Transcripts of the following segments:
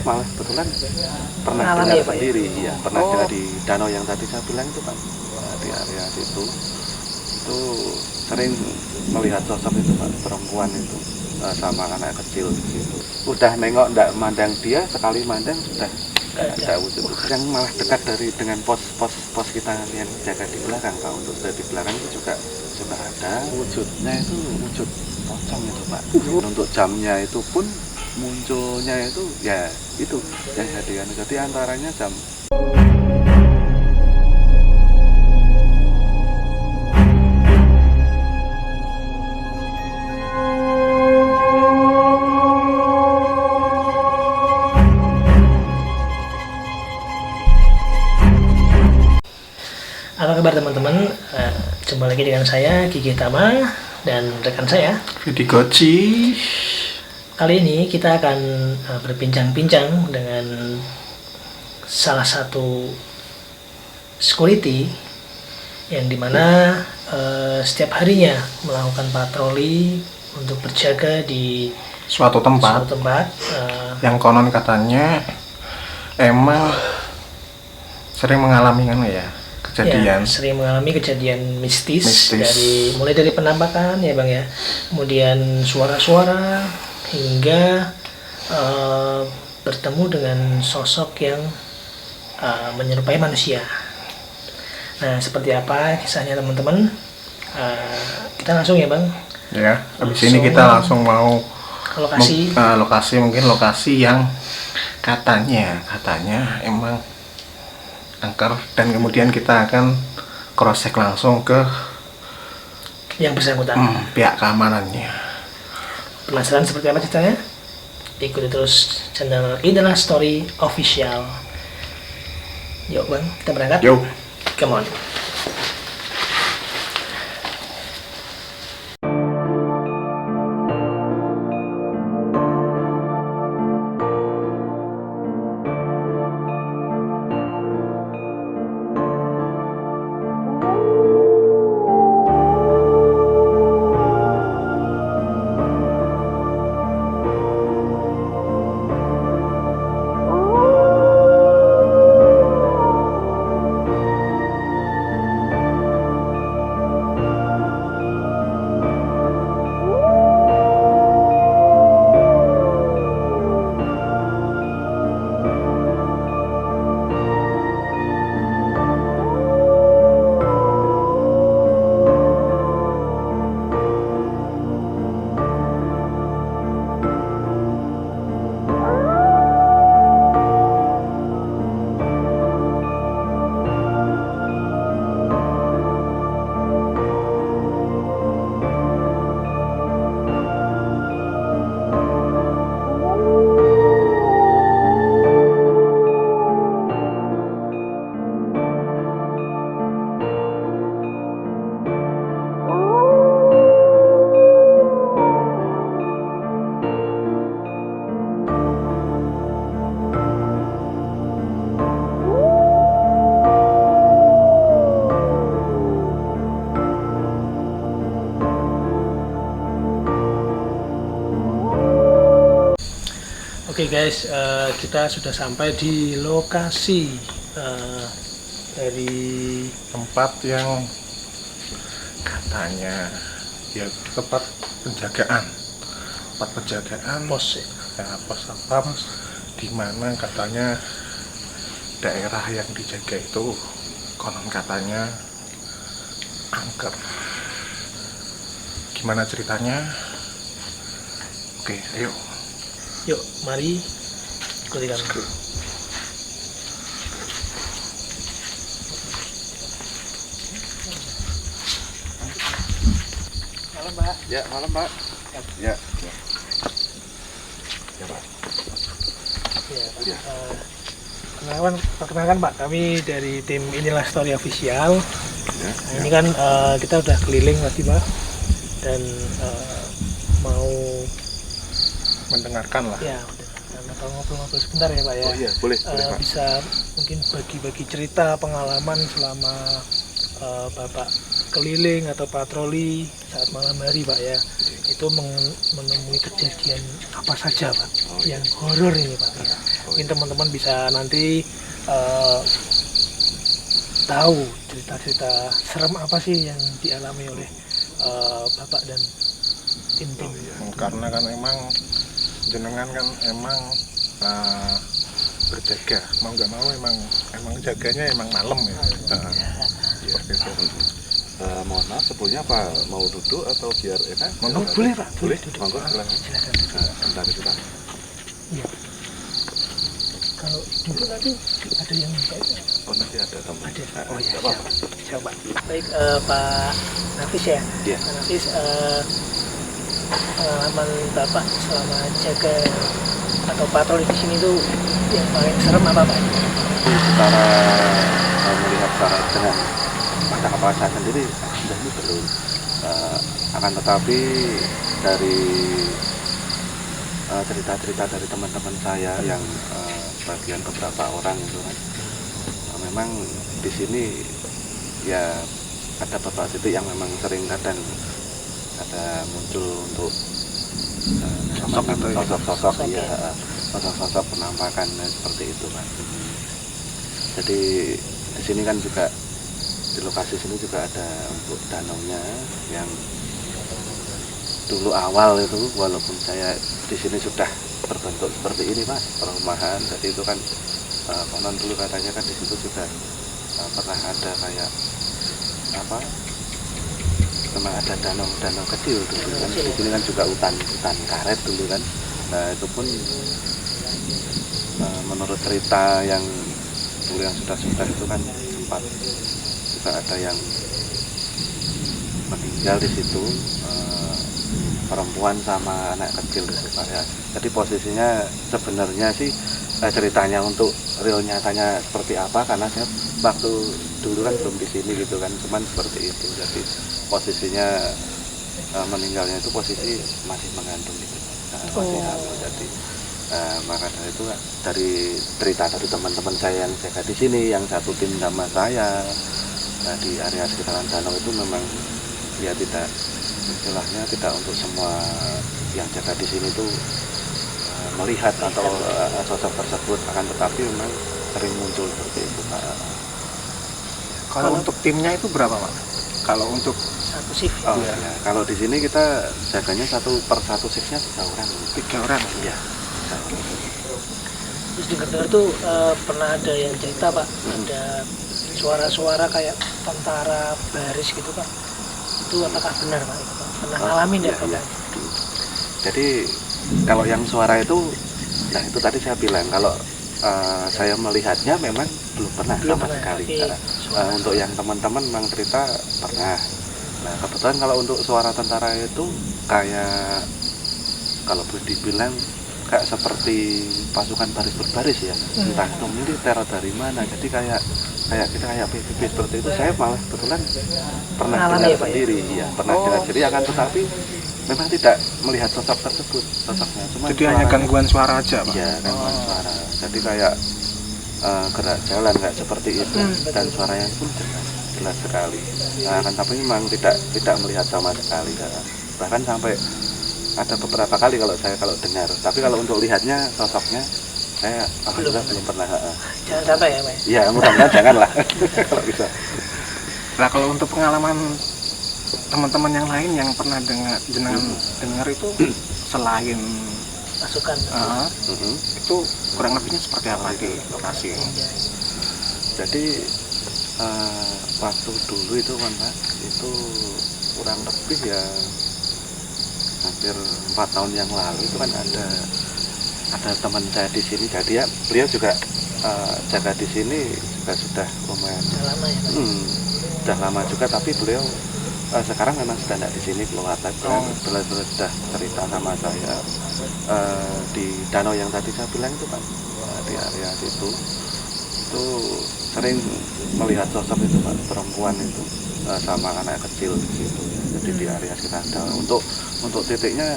malah kebetulan pernah Pengalaman dengar ya, Pak, ya? sendiri, ya pernah Oh. dengar di danau yang tadi saya bilang itu Pak. Nah, di area situ itu sering melihat sosok itu Pak, perempuan itu sama anak kecil di situ. Udah nengok ndak mandang dia, sekali mandang sudah ada wujud. Yang malah dekat dengan pos kita yang jaga di belakang Pak. Untuk di belakang itu juga ada wujudnya, itu wujud pocong itu Pak. Untuk jamnya itu pun munculnya itu ya itu yang jadi antaranya jam. Apa kabar teman-teman? Jumpa lagi dengan saya Gigi Tama dan rekan saya Vidi Goci. Kali ini kita akan berbincang-bincang dengan salah satu security yang dimana setiap harinya melakukan patroli untuk berjaga di Suatu tempat yang konon katanya emang sering mengalami kejadian. Ya, sering mengalami kejadian mistis. Mulai dari penampakan ya Bang ya, kemudian suara-suara hingga bertemu dengan sosok yang menyerupai manusia. Nah, seperti apa kisahnya teman-teman? Kita langsung ya Bang. Ya, habis ini kita langsung mau ke lokasi. Mungkin lokasi yang katanya emang angker, dan kemudian kita akan cross check langsung ke yang bersangkutan, pihak keamanannya. Penasaran seperti apa ceritanya? Ikuti terus channel Inilah Story Official. Yuk Bang, kita berangkat. Yuk. Come on. Oke guys, kita sudah sampai di lokasi dari Tempat yang katanya ya tempat penjagaan pos ya. Pos satpam, di mana katanya daerah yang dijaga itu konon katanya angker. Gimana ceritanya? Oke, ayo. Yuk, mari ikuti kami. Malam Pak. Ya, malam Pak. Ya. Ya, Pak. Ya, perkenalkan Pak, kami dari tim Inilah Story Official. Ya. Nah, ini kan kita udah keliling lagi Pak, dan mau Mendengarkan lah. ya atau ngobrol-ngobrol sebentar ya Pak ya. Oh iya, boleh Pak. Bisa mungkin bagi-bagi cerita pengalaman selama Bapak keliling atau patroli saat malam hari Pak ya. Itu menemui kejadian apa saja Pak yang horor ini Pak ya. Mungkin teman-teman bisa nanti tahu cerita-cerita serem apa sih yang dialami oleh Bapak dan tim-tim. Karena kan emang jenengan kan emang berjaga, mau nggak mau emang jaganya emang malam ya. Seperti itu. Mohon maaf, sebelumnya apa mau duduk atau biar enak? Oh, boleh Pak, Boleh, duduk. monggo silakan. Bentar itu Pak. Iya. Kalau duduk nanti ada yang baiknya. Oh nanti ada teman. Ada. Oh iya, Nggak apa-apa. siap Pak. Baik Pak Nafis ya. Iya. Pak Nafis, pengalaman Bapak selama jaga atau patroli di sini tuh yang paling serem apa Pak? Secara melihat secara dengan mata kepala saya sendiri sudah ini belum. Akan tetapi dari cerita-cerita dari teman-teman saya yang bagian beberapa orang itu kan, memang di sini ya ada beberapa titik yang memang sering kadang ada muncul untuk sosok-sosok ya, sosok-sosok penampakan seperti itu kan. Jadi di sini kan juga di lokasi sini juga ada untuk danaunya yang dulu awal itu, walaupun saya di sini sudah berbentuk seperti ini Mas, perumahan. Jadi itu kan konon dulu katanya kan di situ juga pernah ada kayak apa? Memang ada danau kecil dulu kan. Di sini kan juga hutan karet dulu kan. Nah itu pun menurut cerita yang dulu yang sudah itu kan sempat juga ada yang meninggal di situ, perempuan sama anak kecil gitu Pak ya. Jadi posisinya sebenarnya sih ceritanya untuk real nyatanya seperti apa, karena saya waktu dulu kan belum di sini gitu kan, cuman seperti itu. Jadi posisinya meninggalnya itu posisi masih mengandung gitu, masih hamil. Jadi maka dari itu dari cerita dari teman-teman saya yang jaga di sini, yang satu tim sama saya di area sekitaran danau itu, memang ya tidak, istilahnya tidak untuk semua yang jaga di sini tuh melihat atau sosok tersebut, akan tetapi memang sering muncul seperti itu Pak. Kalau untuk timnya itu berapa Pak? Kalau untuk Satu shift. Oh ya, kalau di sini kita jaganya satu per satu shiftnya 3 orang. 3 orang. Iya. Terus dengar-dengar tuh pernah ada yang cerita Pak, ada suara-suara kayak tentara baris gitu Pak. Itu apakah benar Pak? Pernah ngalamin ya Pak? Iya. Jadi kalau yang suara itu, nah itu tadi saya bilang kalau saya melihatnya memang belum pernah sama sekali. Untuk yang teman-teman memang cerita pernah. Nah kebetulan kalau untuk suara tentara itu kayak, kalau boleh dibilang kayak seperti pasukan baris berbaris ya, entah itu ini teror dari mana. Jadi kayak kita kayak PBB seperti itu. Saya malah kebetulan pernah dengar sendiri, ya pernah dengar sendiri, akan tetapi memang tidak melihat sosok tersebut, sosoknya. Cuma jadi hanya gangguan suara aja Pak? Iya, gangguan suara. Jadi kayak gerak jalan kayak seperti itu, dan suaranya pun jelas sekali. Nah, kan tapi memang tidak melihat sama sekali. Bahkan sampai ada beberapa kali kalau dengar. Tapi kalau untuk lihatnya, sosoknya, saya alhamdulillah belum pernah. Jangan sampai ya Pak? Iya, mudah-mudahan janganlah kalau bisa. Nah kalau untuk pengalaman teman-teman yang lain yang pernah dengar itu selain Masukan. Itu kurang lebihnya seperti apa di lokasi? Jadi waktu dulu itu kan Pak, itu kurang lebih ya hampir 4 tahun yang lalu itu kan ada teman saya di sini. Jadi ya beliau juga jaga di sini juga sudah lumayan Lama ya Pak? sudah lama juga, tapi beliau sekarang memang sudah tidak di sini, keluar lagi. Beliau sudah cerita sama saya di danau yang tadi saya bilang itu Pak, di area situ itu sering melihat sosok itu Pak, perempuan itu sama anak kecil di situ. Jadi di area sekitar danau. Untuk titiknya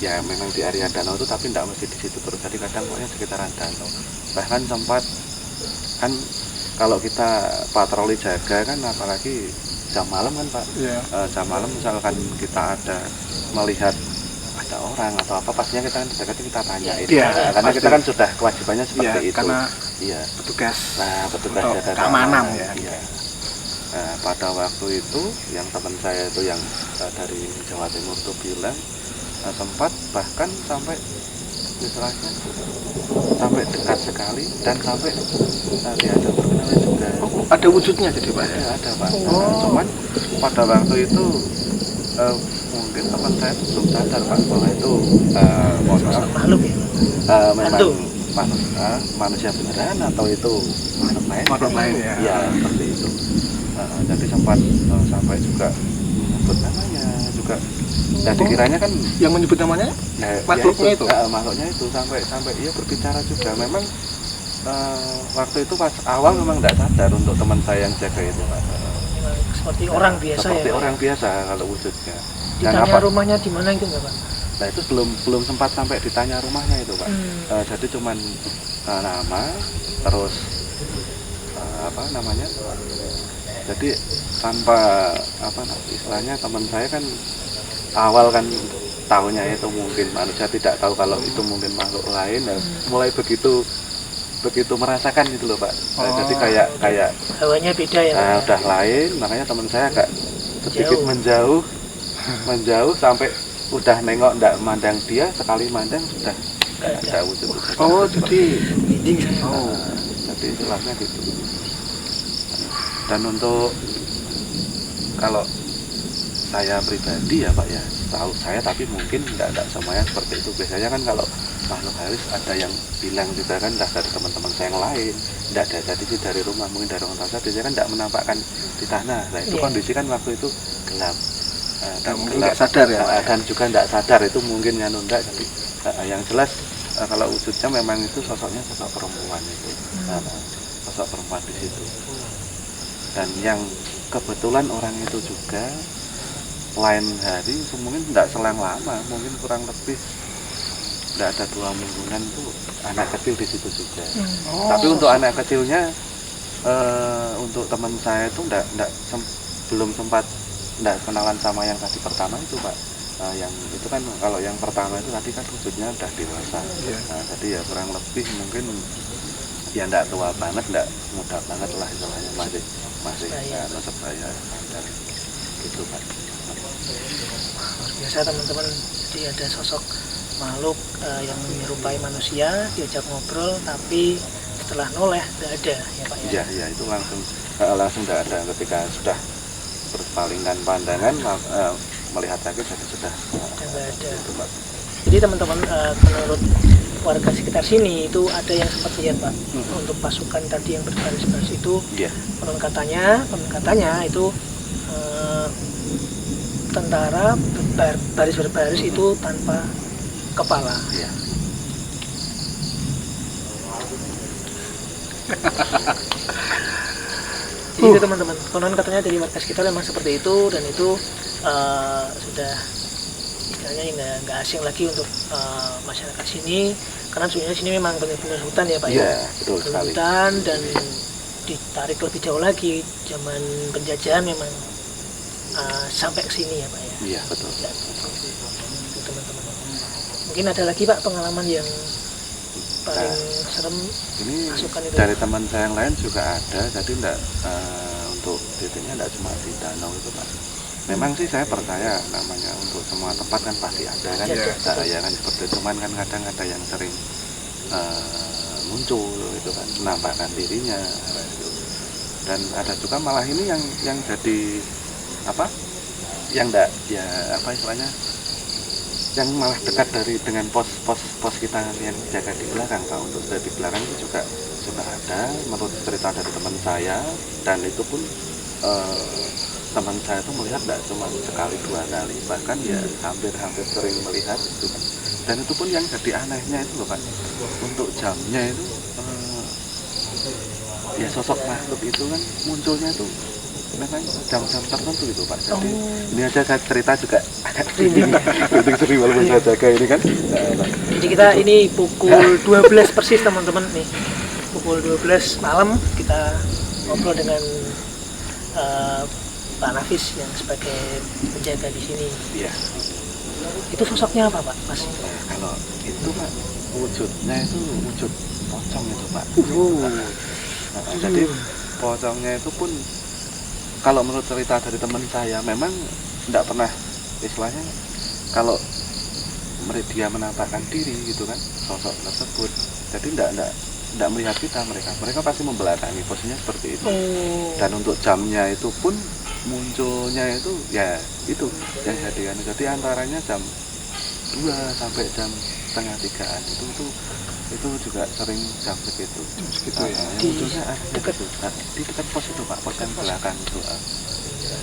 ya memang di area danau itu, tapi tidak mesti di situ terus, jadi kadang pokoknya sekitaran danau. Bahkan sempat kan kalau kita patroli jaga kan, apalagi jam malam kan Pak, jam malam misalkan kita ada melihat ada orang atau apa, pastinya kita kan kita tanya itu, karena pasti. kita kan sudah kewajibannya seperti itu, karena iya, petugas untuk jaga keamanan ya. Iya. Nah, pada waktu itu yang teman saya itu yang dari Jawa Timur itu bilang sempat bahkan sampai istilahnya sampai dekat sekali dan sampai diajak berkenalan juga. Oh, ada wujudnya jadi Pak? Ya, ada Pak. Cuman pada waktu itu mungkin teman saya belum sadar Pak bahwa itu makhluk ya, memang manusia beneran atau itu makhluk lain ya. Ya seperti itu. Jadi sempat sampai juga menyebut namanya juga. Jadi kiranya kan yang menyebut namanya makhluknya itu, makhluknya itu sampai ia berbicara juga. Memang waktu itu pas awal memang tidak sadar untuk teman saya yang jaga itu Pak. Seperti orang biasa seperti ya, orang biasa kalau wujudnya. ditanya rumahnya di mana itu enggak Pak? Nah itu belum sempat sampai ditanya rumahnya itu Pak. Jadi cuman nama, terus apa namanya, jadi tanpa istilahnya teman saya kan awal kan tahunya itu mungkin manusia, tidak tahu kalau itu mungkin makhluk lain. Dan mulai begitu merasakan gitu loh Pak. Jadi kayak hawanya beda ya Pak? Udah lain, makanya teman saya agak sedikit menjauh sampai udah nengok ndak mandang dia, sekali mandang sudah ada wujud. Jadi jadi istilahnya gitu. Dan untuk kalau saya pribadi ya Pak ya, tahu saya, tapi mungkin tidak semuanya seperti itu. Biasanya kan kalau makhluk halus ada yang bilang juga kan dari teman-teman saya yang lain, tidak ada jadi dari rumah, mungkin dari orang tua biasanya kan tidak menampakkan di tanah. Nah itu kondisi kan waktu itu gelap, dan mungkin nggak sadar ya, dan juga tidak sadar itu mungkin nunda. Jadi yang jelas kalau wujudnya memang itu sosoknya sosok perempuan itu, sosok perempuan di situ. Dan yang kebetulan orang itu juga lain hari, mungkin tidak selang lama, mungkin kurang lebih tidak ada 2 mingguan itu anak kecil di situ juga. Tapi untuk anak kecilnya, untuk teman saya itu belum sempat kenalan sama yang tadi pertama itu Pak. Yang itu kan kalau yang pertama itu tadi kan wujudnya udah dewasa. Jadi ya kurang lebih mungkin ya tidak tua banget, tidak muda banget lah istilahnya, masih sebaya dari gitu Pak. Luar biasa teman-teman, jadi ada sosok makhluk yang menyerupai manusia, diajak ngobrol, tapi setelah noleh tidak ada ya Pak ya? Iya, itu langsung tidak ada. Ketika sudah berpalingkan pandangan, melihat lagi jadi sudah tidak ada. Gitu, Pak. Jadi teman-teman, menurut warga sekitar sini itu ada yang seperti lihat Pak, untuk pasukan tadi yang berbaris-baris itu, konon katanya itu tentara baris berbaris itu tanpa kepala. Itu teman-teman, konon katanya dari warga sekitar memang seperti itu, dan itu sudah istilahnya nggak asing lagi untuk masyarakat sini, karena sebenarnya sini memang benar-benar hutan ya Pak ya, betul sekali. Hutan, dan ditarik lebih jauh lagi zaman penjajahan memang sampai ke sini ya Pak ya. Iya betul. Ya, itu teman-teman. Mungkin ada lagi Pak pengalaman yang paling serem ini pasukan itu? Dari teman saya yang lain juga ada, jadi untuk titiknya tidak cuma di danau itu Pak. Memang sih saya percaya namanya untuk semua tempat kan pasti ada kan, ya kan seperti itu. Cuman kan kadang ada yang sering muncul itu kan, menampakkan dirinya gitu. Dan ada juga malah ini yang jadi apa, yang enggak ya apa istilahnya, yang malah dekat dengan pos kita yang jaga di belakang Pak. Untuk di belakang itu juga ada, menurut cerita dari teman saya, dan itu pun teman saya itu melihat tidak cuma sekali 2 kali, bahkan ya hampir sering melihat itu kan. Dan itu pun yang jadi anehnya itu loh Pak, untuk jamnya itu ya sosok makhluk itu kan munculnya itu memang jam-jam tertentu itu Pak. Jadi Oh. ini aja saya cerita juga agak sering walaupun saya jaga ini kan. Nah, Jadi kita ini pukul 12 persis teman-teman nih. Pukul 12 malam kita ngobrol dengan Pak Nafis yang sebagai penjaga di sini. iya. Itu sosoknya apa Pak? Mas? Nah, kalau itu Pak wujudnya itu wujud pocong itu Pak. Nah, jadi pocongnya itu pun kalau menurut cerita dari teman saya memang tidak pernah istilahnya kalau dia menampakkan diri gitu kan sosok tersebut, jadi tidak melihat kita, mereka pasti membelakangi posisinya seperti itu. Dan untuk jamnya itu pun munculnya itu ya itu yang jadi antaranya jam 2 sampai jam setengah 3-an itu juga sering jam segitu ya. Yang munculnya ada dekat di dekat pos itu Pak, pos yang belakang itu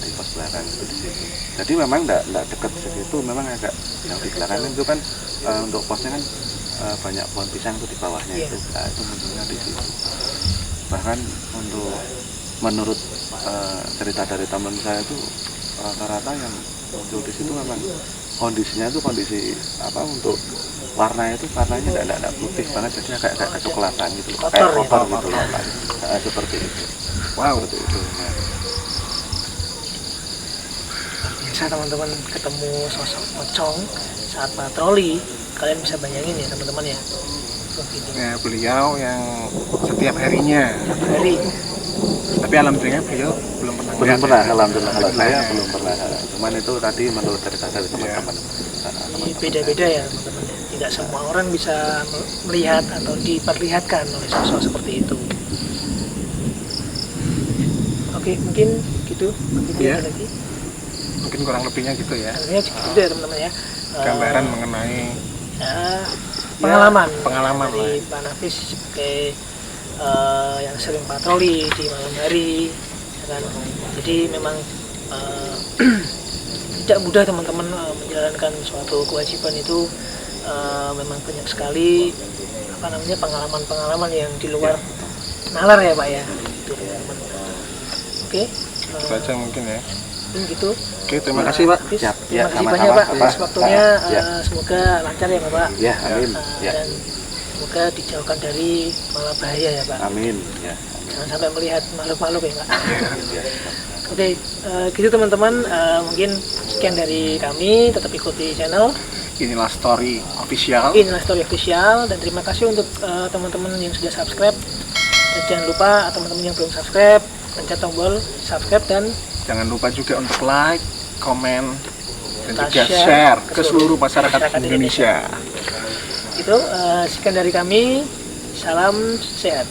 di pos belakang itu di situ. Jadi memang tidak dekat segitu, memang agak yang di belakang itu kan untuk posnya kan banyak pohon pisang itu di bawahnya itu. Nah, itu munculnya di situ. Bahkan untuk menurut cerita dari teman saya itu rata-rata yang muncul di situ memang kondisinya itu kondisi apa untuk warnanya tidak putih banget, jadi agak kecoklatan gitu, kayak kotor gitu loh Pak. Seperti itu. Wow, seperti itu. Nah. Biasa teman-teman ketemu sosok pocong saat patroli, kalian bisa bayangin ya teman-teman ya. Begitu. Ya, beliau yang setiap harinya. Satu hari. Tapi alhamdulillah beliau belum pernah. Belum lihat, pernah, ya. alhamdulillah kalau saya belum pernah. Cuman itu tadi menurut cerita dari teman-teman. Ini beda-beda ya teman-teman. Tidak semua orang bisa melihat atau diperlihatkan oleh sosok seperti itu. Oke, mungkin gitu. Iya. Ada lagi. Mungkin kurang lebihnya gitu ya. Artinya gitu ya teman-teman ya. Gambaran mengenai Ya, pengalaman lah. dari Pak Nafis sebagai yang sering patroli di malam hari, ya kan? Jadi memang tidak mudah teman-teman menjalankan suatu kewajiban itu. Memang banyak sekali pengalaman-pengalaman yang di luar nalar ya Pak ya. Itu teman-teman. Oke, Itu aja mungkin ya. gitu. Oke, terima kasih Pak. Nafis, Siap. terima Ya, kasih sama-sama, banyak Pak Pak. atas waktunya. Ya. Semoga lancar ya Pak. Ya, amin. Ya. Dan semoga dijauhkan dari malah bahaya ya Pak. Amin. Ya. Jangan sampai melihat makhluk-makhluk ya Pak. Ya. Oke, gitu teman-teman. Mungkin sekian dari kami. Tetap ikuti channel Inilah Story Official. Inilah Story Official. Dan terima kasih untuk teman-teman yang sudah subscribe. Dan jangan lupa teman-teman yang belum subscribe, pencet tombol subscribe dan Jangan lupa juga untuk like, komen, dan Kita juga share share ke ke seluruh masyarakat masyarakat Indonesia. itu sekian dari kami. Salam sehat.